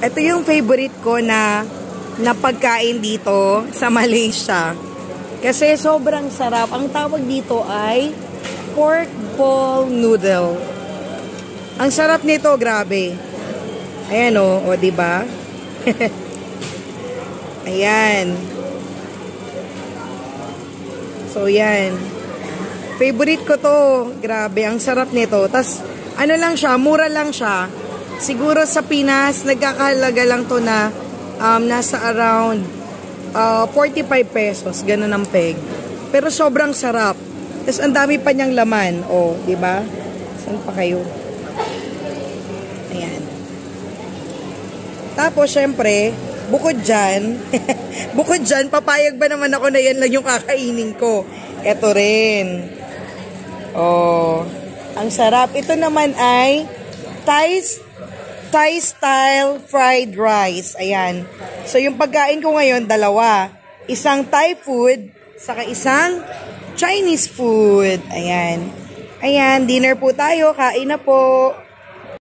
Ito yung favorite ko na pagkain dito sa Malaysia. Kasi sobrang sarap. Ang tawag dito ay pork ball noodle. Ang sarap nito, grabe. Ayan o, diba? Ayan. So, yan. Favorite ko to. Grabe, ang sarap nito. Tas, ano lang siya, mura lang siya. Siguro sa Pinas, nagkakahalaga lang to na nasa around 45 pesos. Ganun ang peg. Pero sobrang sarap. Tas, ang dami pa niyang laman. O, diba? Saan pa kayo? Ayan. Tapos, syempre, bukod dyan, papayag ba naman ako na yan lang yung kakainin ko? Ito rin. Oh, ang sarap. Ito naman ay Thai style fried rice. Ayan. So, yung pagkain ko ngayon, dalawa. Isang Thai food, saka isang Chinese food. Ayan. Ayan, dinner po tayo. Kain na po.